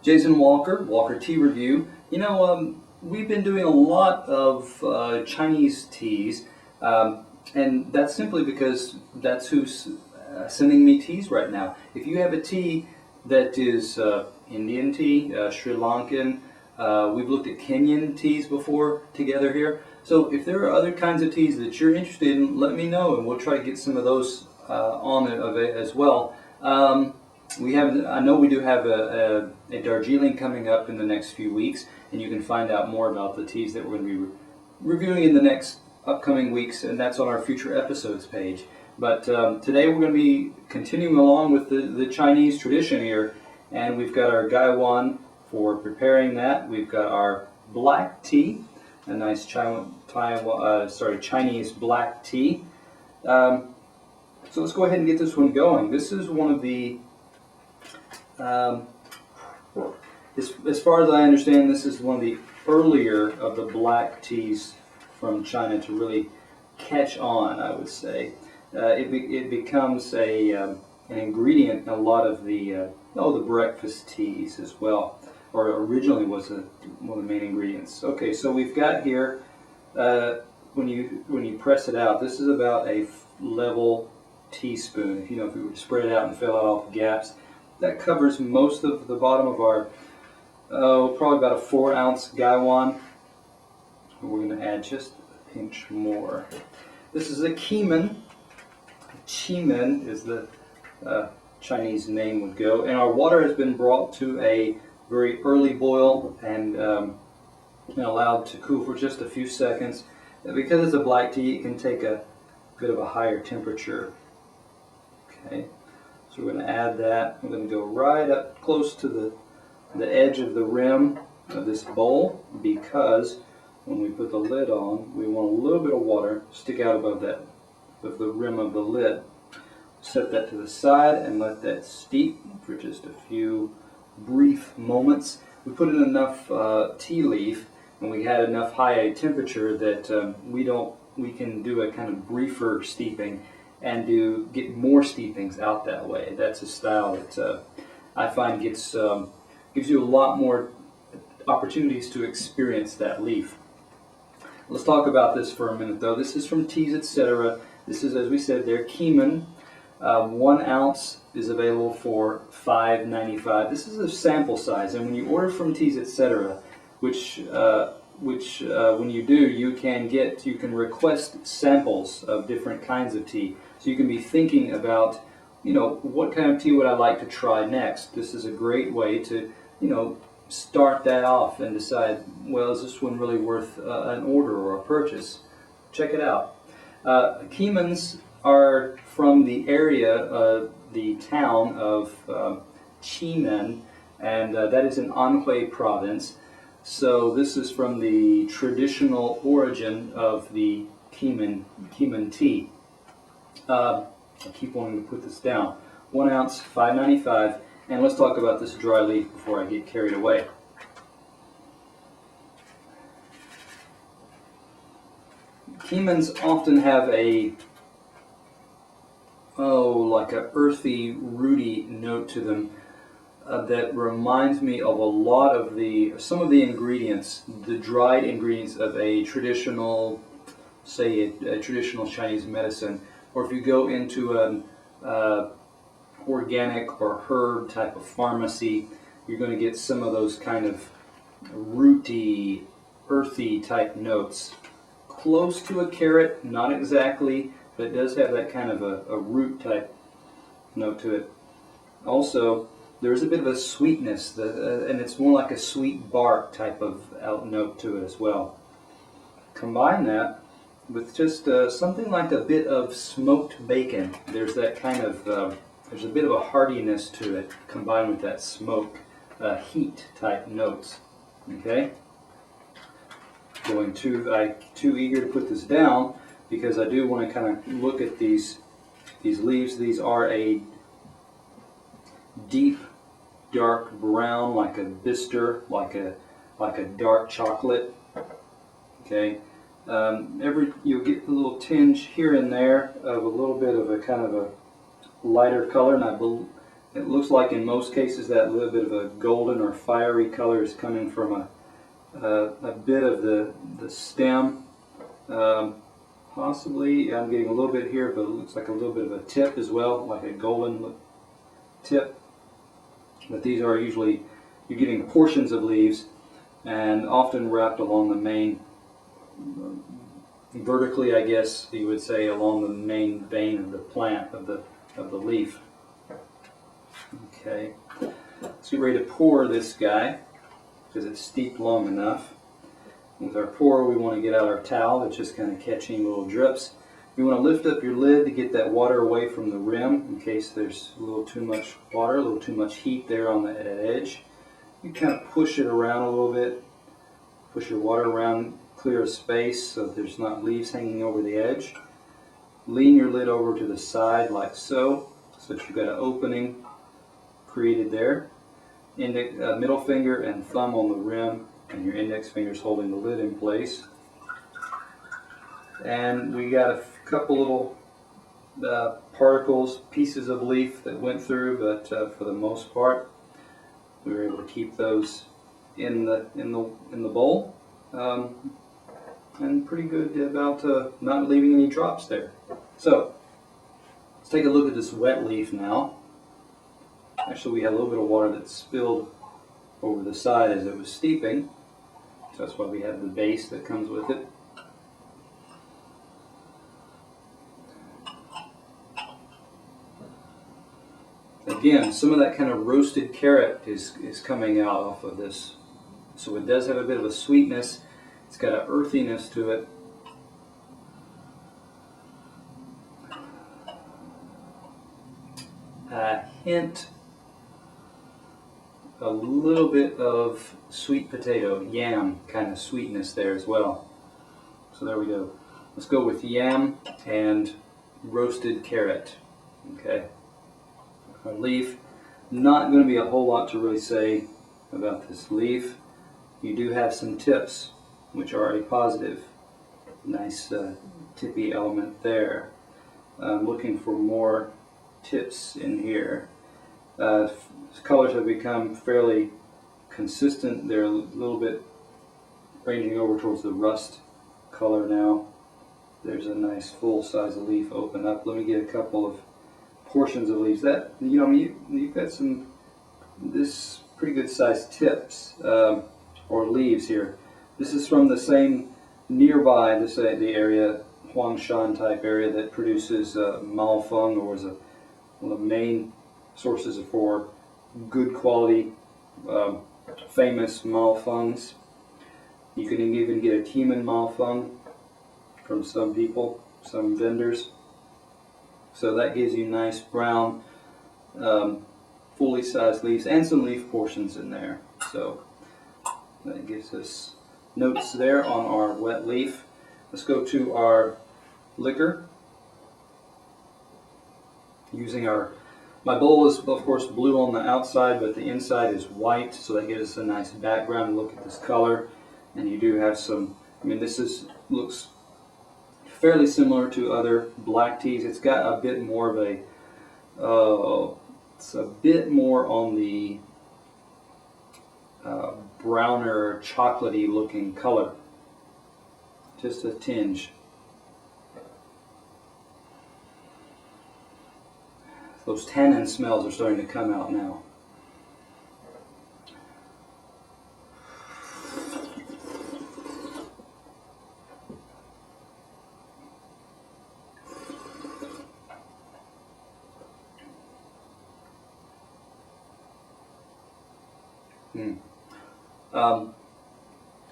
Jason Walker, Walker Tea Review. We've been doing a lot of Chinese teas, and that's simply because that's who's sending me teas right now. If you have a tea that is Indian tea, Sri Lankan, we've looked at Kenyan teas before together here. So if there are other kinds of teas that you're interested in, let me know, and we'll try to get some of those on it as well. I know we do have a Darjeeling coming up in the next few weeks, and you can find out more about the teas that we're going to be reviewing in the next upcoming weeks, and that's on our future episodes page. But today we're going to be continuing along with the Chinese tradition here, and we've got our Gaiwan for preparing that. We've got our black tea, a nice Chinese black tea. So let's go ahead and get this one going. This is one of the as far as I understand, this is one of the earlier of the black teas from China to really catch on, I would say. It becomes an ingredient in a lot of the breakfast teas as well, or originally was one of the main ingredients. Okay, so we've got here, when you press it out, this is about a level teaspoon. If you were to spread it out and fill out all the gaps, that covers most of the bottom of our, probably about a 4-ounce Gaiwan. We're going to add just a pinch more. This is a Keemun. Keemun is the Chinese name would go. And our water has been brought to a very early boil and allowed to cool for just a few seconds. Because it's a black tea, it can take a bit of a higher temperature. Okay. So we're going to add that. We're going to go right up close to the edge of the rim of this bowl, because when we put the lid on, we want a little bit of water stick out above the rim of the lid. Set that to the side and let that steep for just a few brief moments. We put in enough tea leaf, and we had enough high temperature that we can do a kind of briefer steeping and get more steepings out that way. That's a style that I find gives you a lot more opportunities to experience that leaf. Let's talk about this for a minute, though. This is from TeasEtc. This is, as we said, their Keemun. 1 ounce is available for $5.95. This is a sample size, and when you order from TeasEtc, which when you do, you can request samples of different kinds of tea. So you can be thinking about, what kind of tea would I like to try next? This is a great way to, start that off and decide, well, is this one really worth an order or a purchase? Check it out. Keemuns are from the area, the town of Ximen, and that is in Anhui province. So this is from the traditional origin of the Keemun tea. I keep wanting to put this down. 1 ounce, $5.95, and let's talk about this dry leaf before I get carried away. Keemuns often have like a earthy, rooty note to them that reminds me of some of the ingredients, the dried ingredients of a traditional, say a traditional Chinese medicine. Or if you go into an organic or herb type of pharmacy, you're going to get some of those kind of rooty, earthy type notes. Close to a carrot, not exactly, but it does have that kind of a root type note to it. Also, there's a bit of a sweetness, and it's more like a sweet bark type of note to it as well. Combine that with just something like a bit of smoked bacon. There's that kind of, there's a bit of a heartiness to it, combined with that smoke, heat type notes. Okay? I'm too eager to put this down, because I do want to kind of look at these leaves. These are a deep, dark brown, like a bister, like a dark chocolate. Okay. You'll get a little tinge here and there of a little bit of a kind of a lighter color, and It looks like in most cases that little bit of a golden or fiery color is coming from a bit of the stem. Possibly, I'm getting a little bit here, but it looks like a little bit of a tip as well, like a golden tip. But these are usually, you're getting portions of leaves and often wrapped along the main, vertically I guess you would say, along the main vein of the plant, of the leaf. Okay, let's get ready to pour this guy because it's steeped long enough. With our pour, we want to get out our towel that's just kind of catching little drips. You want to lift up your lid to get that water away from the rim in case there's a little too much water, a little too much heat there on that edge. You kind of push it around a little bit, push your water around, clear a space so that there's not leaves hanging over the edge. Lean your lid over to the side like so that you've got an opening created there. Middle finger and thumb on the rim, and your index finger's holding the lid in place. And we got a couple little particles, pieces of leaf that went through, but for the most part, we were able to keep those in the bowl, and pretty good about not leaving any drops there. So let's take a look at this wet leaf now. Actually, we had a little bit of water that spilled over the side as it was steeping, so that's why we have the base that comes with it. Again, some of that kind of roasted carrot is coming out off of this, so it does have a bit of a sweetness. It's got an earthiness to it. A hint, a little bit of sweet potato, yam kind of sweetness there as well. So there we go. Let's go with yam and roasted carrot. Okay. Our leaf, not going to be a whole lot to really say about this leaf. You do have some tips, which are a positive. Nice tippy element there. I'm looking for more tips in here. Colors have become fairly consistent. They're a little bit ranging over towards the rust color now. There's a nice full size leaf open up. Let me get a couple of portions of leaves. That, you know, you've got this pretty good sized tips or leaves here. This is from the same nearby, the area, Huangshan type area that produces Maofeng, or is one of the main sources for good quality, famous Maofengs. You can even get a Keemun Maofeng from some people, some vendors. So that gives you nice brown, fully sized leaves and some leaf portions in there. So that gives us notes there on our wet leaf. Let's go to our liquor. Using my bowl is of course blue on the outside, but the inside is white, so that gives us a nice background. Look at this color, and you do have some, I mean, looks fairly similar to other black teas. It's got a bit more of it's a bit more on the browner, chocolatey looking color. Just a tinge. Those tannin smells are starting to come out now.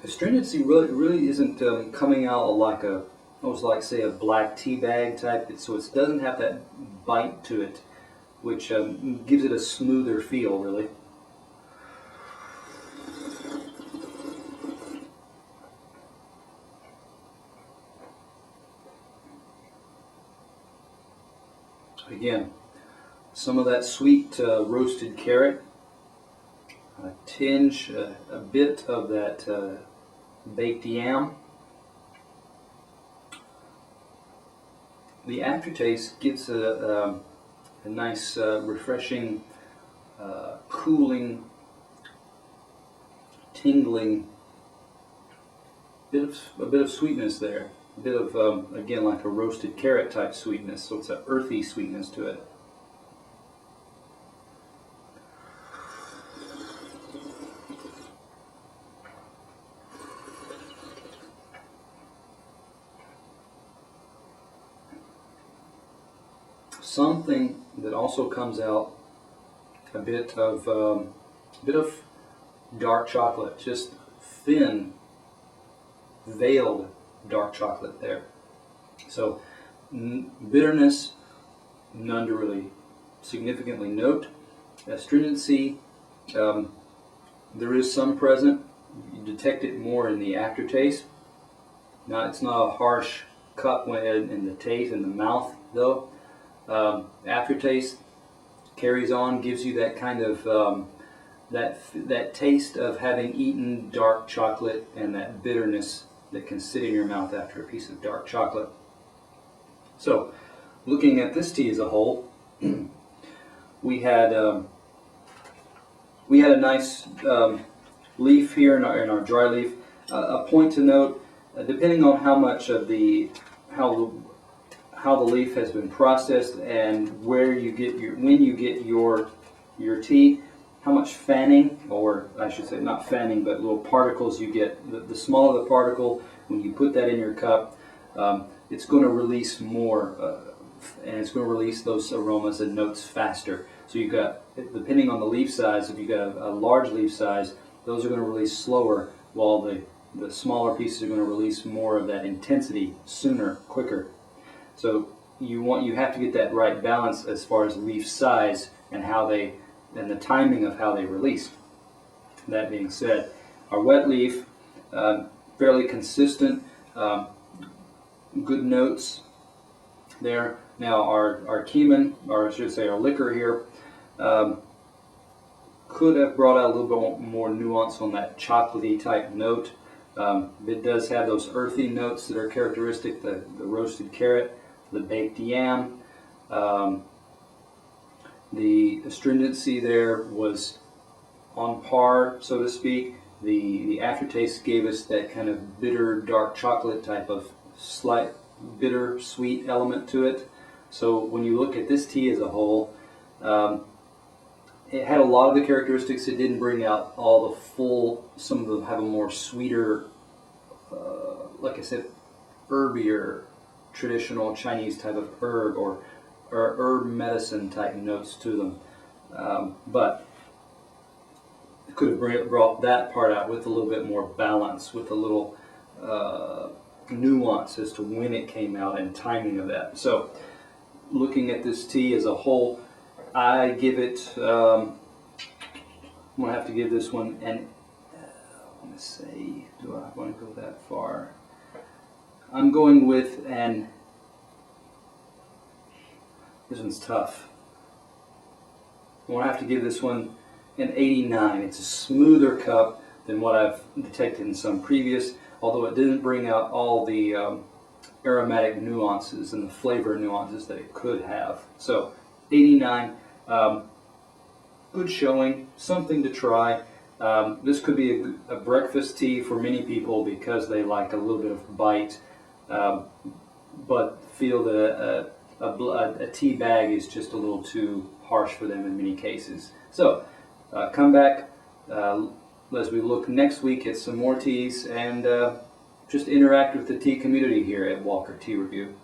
Astringency really isn't coming out like almost like, say, a black tea bag type. So it doesn't have that bite to it, which gives it a smoother feel, really. Again, some of that sweet roasted carrot, a tinge, a bit of that baked yam. The aftertaste gives a nice refreshing cooling, tingling, a bit of sweetness there. A bit of, again, like a roasted carrot type sweetness, so it's an earthy sweetness to it. Something that also comes out, a bit of dark chocolate, just thin, veiled dark chocolate there. So bitterness, none to really significantly note. Astringency, there is some present. You detect it more in the aftertaste. Now, it's not a harsh cut when in the taste, in the mouth, though. Aftertaste carries on, gives you that kind of that taste of having eaten dark chocolate, and that bitterness that can sit in your mouth after a piece of dark chocolate. So, looking at this tea as a whole, we had a nice leaf here in our dry leaf. A point to note: depending on how much of how the leaf has been processed and when you get your tea, how much fanning, or I should say not fanning, but little particles you get. The smaller the particle, when you put that in your cup, it's going to release more, and it's going to release those aromas and notes faster. So you've got, depending on the leaf size, if you've got a large leaf size, those are going to release slower, while the smaller pieces are going to release more of that intensity sooner, quicker. So you have to get that right balance as far as leaf size and the timing of how they release. That being said, our wet leaf, fairly consistent, good notes there. Now our Keemun, or I should say our liquor here, could have brought out a little bit more nuance on that chocolatey type note. It does have those earthy notes that are characteristic, the roasted carrot, the baked yam. The astringency there was on par, so to speak. The aftertaste gave us that kind of bitter, dark chocolate type of slight bitter, sweet element to it. So when you look at this tea as a whole, it had a lot of the characteristics. It didn't bring out all the full. Some of them have a more sweeter, like I said, herbier, traditional Chinese type of herb or herb medicine type notes to them, but it could have brought that part out with a little bit more balance, with a little nuance as to when it came out and timing of that. So looking at this tea as a whole, I give it, I'm going to have to give this one an, let me see, do I want to go that far? I'm going with an, this one's tough. I'm going to have to give this one an 89. It's a smoother cup than what I've detected in some previous, although it didn't bring out all the aromatic nuances and the flavor nuances that it could have. So 89, good showing, something to try. This could be a breakfast tea for many people because they like a little bit of bite, but feel that a tea bag is just a little too harsh for them in many cases. So come back as we look next week at some more teas, and just interact with the tea community here at Walker Tea Review.